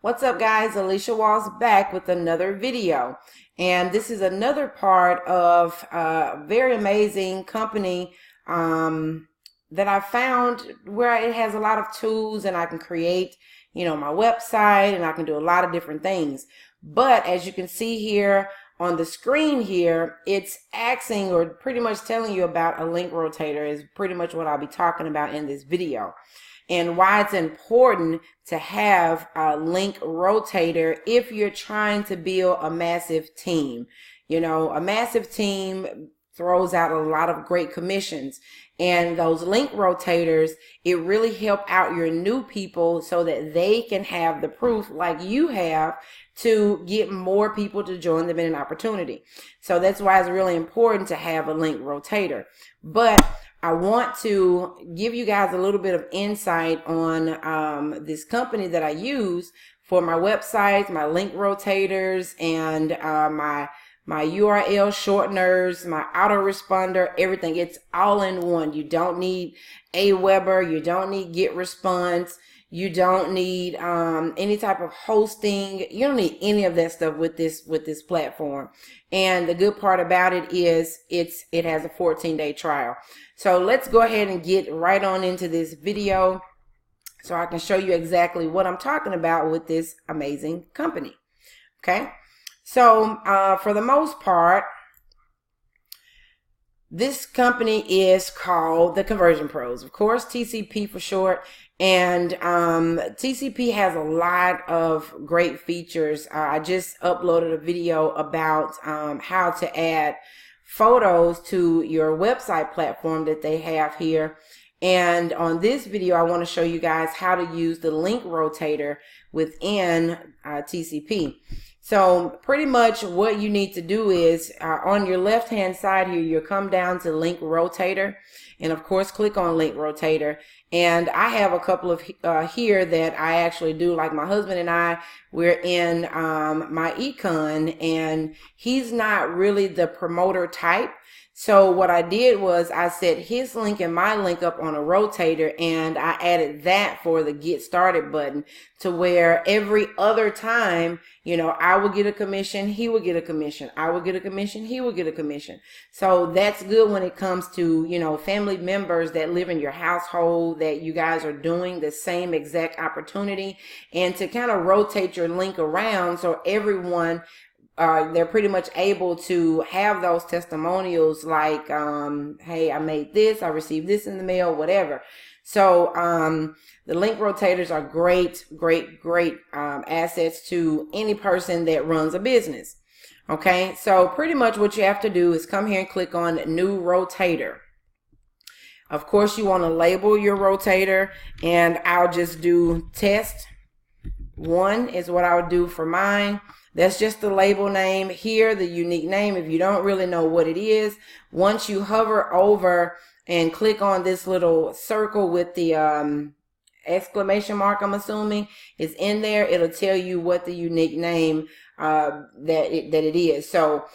What's up, guys? Alicia Walls back with another video, and this is another part of a very amazing company that I found where it has a lot of tools and I can create my website, and I can do a lot of different things. But as you can see here on the screen here, it's asking or pretty much telling you about a link rotator is pretty much what I'll be talking about in this video, and why it's important to have a link rotator if you're trying to build a massive team. A massive team throws out a lot of great commissions, and those link rotators, it really help out your new people so that they can have the proof like you have to get more people to join them in an opportunity. So that's why it's really important to have a link rotator. But I want to give you guys a little bit of insight on this company that I use for my websites, my link rotators, and my URL shorteners, my autoresponder, everything. It's all in one. You don't need Aweber, you don't need GetResponse, you don't need any type of hosting. You don't need any of that stuff with this platform. And the good part about it is it has a 14-day trial. So let's go ahead and get right on into this video so I can show you exactly what I'm talking about with this amazing company. Okay, so for the most part, this company is called the Conversion Pros, of course, TCP for short. And TCP has a lot of great features. I just uploaded a video about how to add photos to your website platform that they have here. And on this video, I want to show you guys how to use the link rotator within TCP. So pretty much what you need to do is on your left hand side here, you'll come down to link rotator, and of course click on link rotator. And I have a couple of here that I actually do, like my husband and I, we're in my econ, and he's not really the promoter type. So what I did was I set his link and my link up on a rotator, and I added that for the get started button, to where every other time, I will get a commission, he will get a commission, I will get a commission, he will get a commission. So that's good when it comes to, family members that live in your household, that you guys are doing the same exact opportunity, and to kind of rotate your link around so everyone they're pretty much able to have those testimonials like, hey, I made this, I received this in the mail, whatever. So the link rotators are great assets to any person that runs a business. Okay, so pretty much what you have to do is come here and click on new rotator. Of course, you want to label your rotator, and I'll just do test 1 is what I would do for mine. That's just the label name here, the unique name. If you don't really know what it is, once you hover over and click on this little circle with the exclamation mark, I'm assuming is in there, it'll tell you what the unique name that it is. So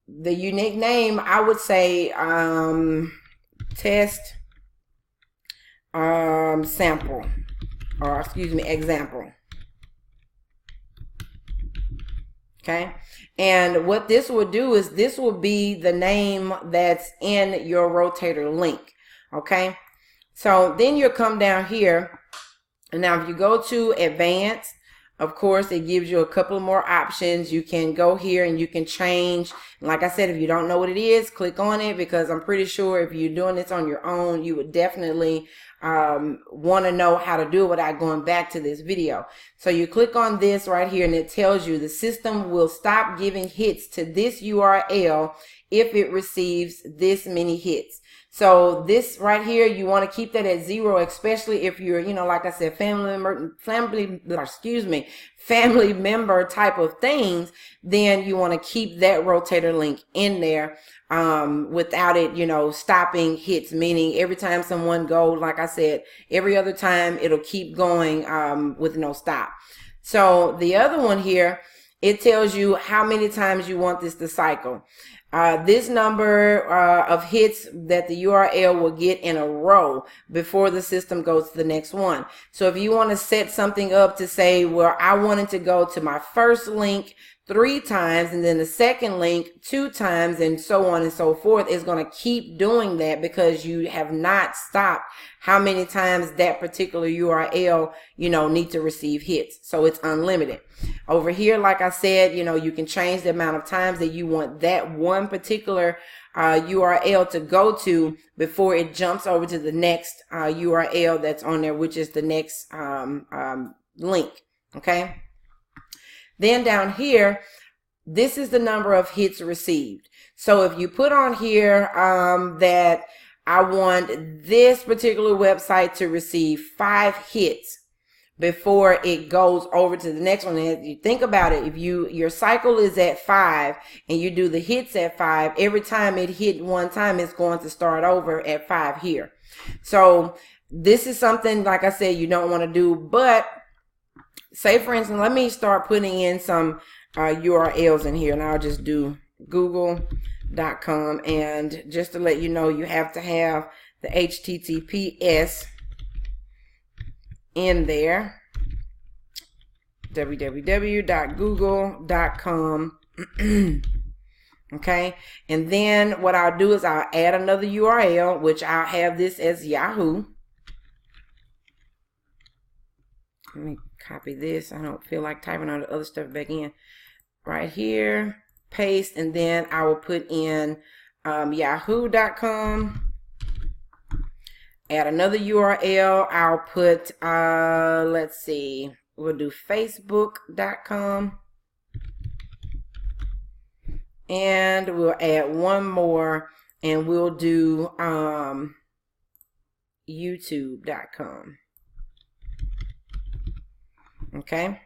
the unique name, I would say test sample, or excuse me, example. Okay, and what this will do is this will be the name that's in your rotator link. Okay, so then you'll come down here, and now if you go to advanced, of course it gives you a couple more options. You can go here and you can change. Like I said, if you don't know what it is, click on it, because I'm pretty sure if you're doing this on your own, you would definitely want to know how to do it without going back to this video. So you click on this right here, and it tells you the system will stop giving hits to this URL if it receives this many hits. So this right here, you want to keep that at 0, especially if you're, like I said, family member type of things. Then you want to keep that rotator link in there without it, stopping hits, meaning every time someone goes, like I said, every other time it'll keep going with no stop. So the other one here, it tells you how many times you want this to cycle. this number of hits that the URL will get in a row before the system goes to the next one. So if you want to set something up to say, well, I wanted to go to my first link 3 times and then the second link 2 times and so on and so forth, it's going to keep doing that because you have not stopped how many times that particular URL, need to receive hits. So it's unlimited. Over here, like I said, you can change the amount of times that you want that one particular URL to go to before it jumps over to the next URL that's on there, which is the next link. Okay. Then down here, this is the number of hits received. So if you put on here that I want this particular website to receive 5 hits before it goes over to the next one. And if you think about it, if your cycle is at 5 and you do the hits at 5, every time it hit one time, it's going to start over at 5 here. So this is something, like I said, you don't want to do. But say, for instance, let me start putting in some URLs in here, and I'll just do google.com. And just to let you know, you have to have the HTTPS in there, www.google.com. Okay, and then what I'll do is I'll add another URL, which I'll have this as Yahoo. Let me copy this. I don't feel like typing all the other stuff back in. Right here, paste, and then I will put in yahoo.com. Add another URL. I'll put, let's see, we'll do facebook.com. And we'll add one more, and we'll do youtube.com. Okay.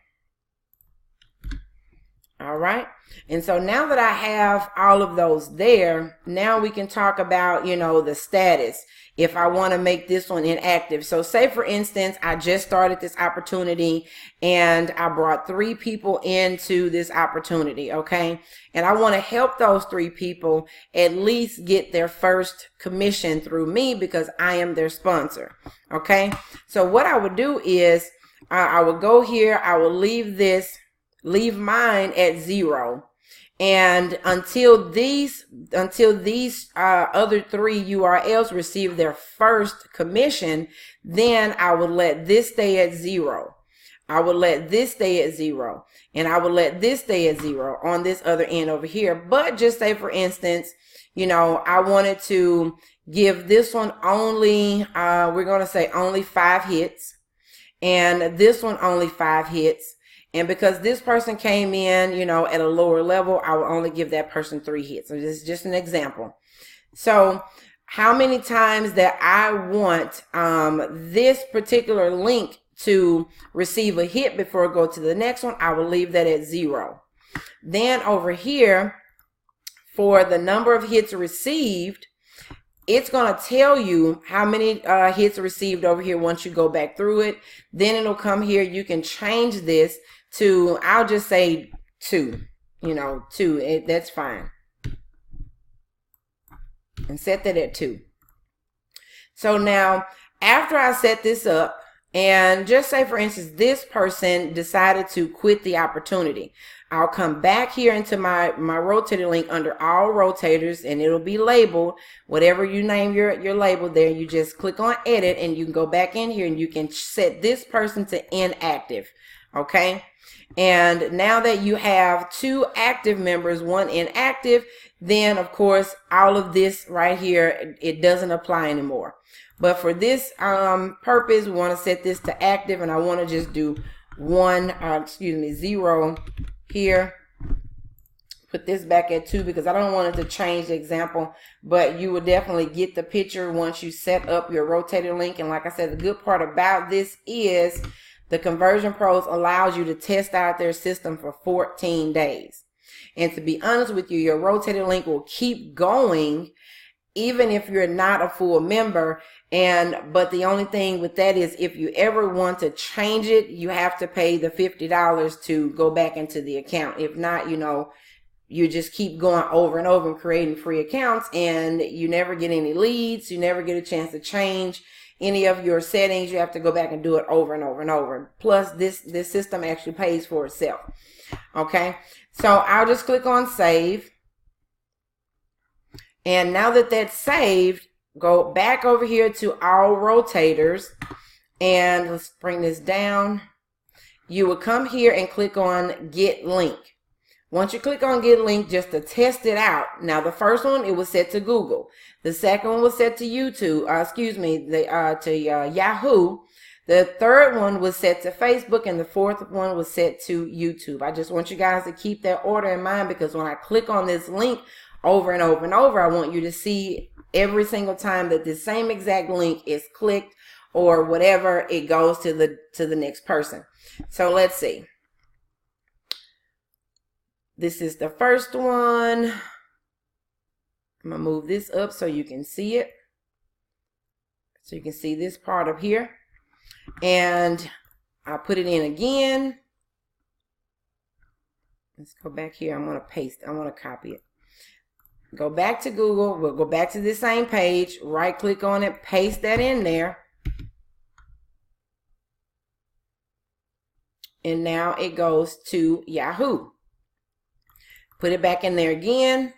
All right. And so now that I have all of those there, now we can talk about, the status. If I want to make this one inactive. So say, for instance, I just started this opportunity and I brought 3 people into this opportunity. Okay. And I want to help those 3 people at least get their first commission through me because I am their sponsor. Okay. So what I would do is I would go here. I will leave mine at 0. And until these other 3 URLs receive their first commission, then I would let this stay at 0. I would let this stay at 0, and I would let this stay at 0 on this other end over here. But just say, for instance, I wanted to give this one only, we're going to say only 5 hits, and this one only 5 hits. And because this person came in, at a lower level, I will only give that person 3 hits. So this is just an example. So how many times that I want this particular link to receive a hit before it go to the next one, I will leave that at 0. Then over here, for the number of hits received, it's going to tell you how many hits received over here once you go back through it. Then it'll come here. You can change this to, I'll just say 2, 2, that's fine. And set that at 2. So now, after I set this up, and just say, for instance, this person decided to quit the opportunity, I'll come back here into my rotator link under all rotators, and it'll be labeled whatever you name your label there. You just click on edit, and you can go back in here and you can set this person to inactive. Okay. And now that you have 2 active members, 1 inactive, then of course all of this right here, it doesn't apply anymore. But for this purpose, we want to set this to active, and I want to just do 0 here. Put this back at 2 because I don't want it to change the example, but you will definitely get the picture once you set up your rotator link. And like I said, the good part about this is the Conversion Pros allows you to test out their system for 14 days. And to be honest with you, your rotator link will keep going even if you're not a full member. But the only thing with that is if you ever want to change it, you have to pay the $50 to go back into the account. If not, you just keep going over and over and creating free accounts, and you never get any leads. You never get a chance to change any of your settings. You have to go back and do it over and over and over. Plus, this system actually pays for itself. Okay, so I'll just click on save. And now that that's saved, go back over here to all rotators, and let's bring this down. You will come here and click on get link. Once you click on get link, just to test it out. Now the first one, it was set to Google. The second one was set to YouTube, Yahoo. The third one was set to Facebook, and the fourth one was set to YouTube. I just want you guys to keep that order in mind, because when I click on this link over and over and over, I want you to see every single time that the same exact link is clicked or whatever, it goes to the next person. So let's see. This is the first one. I'm going to move this up so you can see it. So you can see this part up here. And I'll put it in again. Let's go back here. I'm going to paste. I want to copy it. Go back to Google. We'll go back to the same page. Right click on it. Paste that in there. And now it goes to Yahoo. Put it back in there again.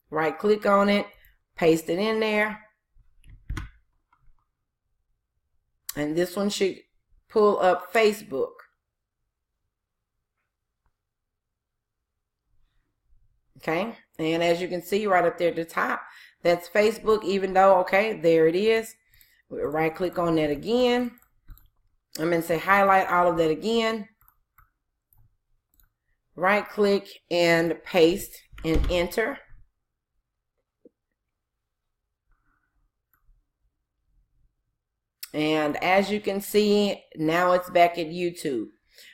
Right click on it. Paste it in there. And this one should pull up Facebook. Okay. And as you can see right up there at the top, that's Facebook, even though, okay, there it is. We'll right click on that again. I'm going to say highlight all of that again. Right click and paste and enter. And as you can see, now it's back at YouTube.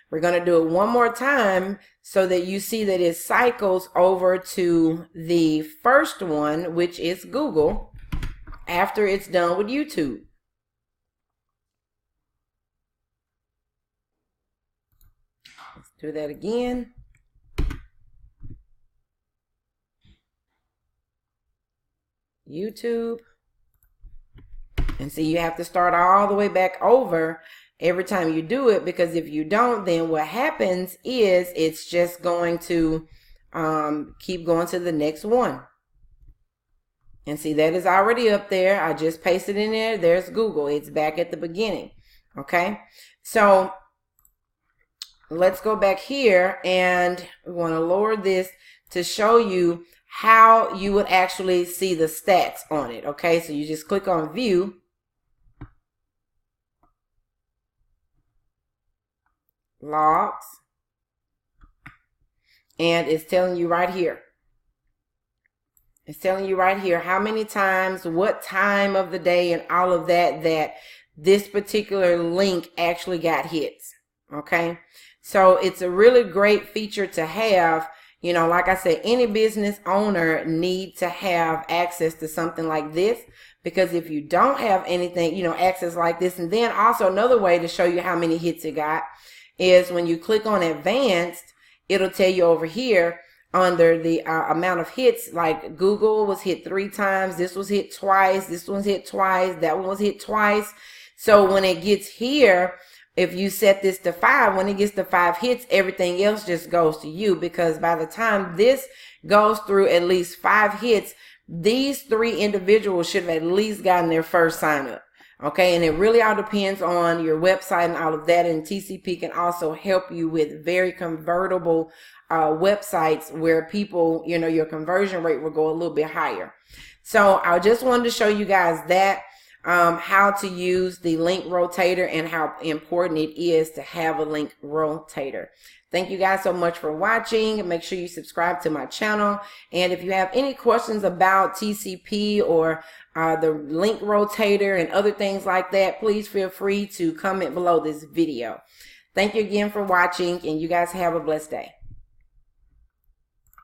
We're going to do it one more time so that you see that it cycles over to the first one, which is Google, after it's done with YouTube. Let's do that again. YouTube. And see, you have to start all the way back over every time you do it, because if you don't, then what happens is it's just going to keep going to the next one. And see, that is already up there. I just pasted in there. There's Google. It's back at the beginning. Okay, so let's go back here, and we want to lower this to show you how you would actually see the stats on it. Okay, so you just click on view. Logs. And it's telling you right here. It's telling you right here how many times, what time of the day, and all of that, that this particular link actually got hits. Okay, so it's a really great feature to have. You know, like I said, any business owner needs to have access to something like this, because if you don't have anything, you know, access like this, and then also another way to show you how many hits it got is when you click on advanced, it'll tell you over here under the amount of hits, like Google was hit 3 times, this was hit twice, this one's hit twice, that one was hit twice. So when it gets here, if you set this to 5, when it gets to 5 hits, everything else just goes to you, because by the time this goes through at least 5 hits, these 3 individuals should have at least gotten their first sign up. Okay, and it really all depends on your website and all of that, and TCP can also help you with very convertible websites where people, you know, your conversion rate will go a little bit higher. So I just wanted to show you guys that. How to use the link rotator and how important it is to have a link rotator. Thank you guys so much for watching. Make sure you subscribe to my channel. And if you have any questions about TCP or the link rotator and other things like that, please feel free to comment below this video. Thank you again for watching, and you guys have a blessed day.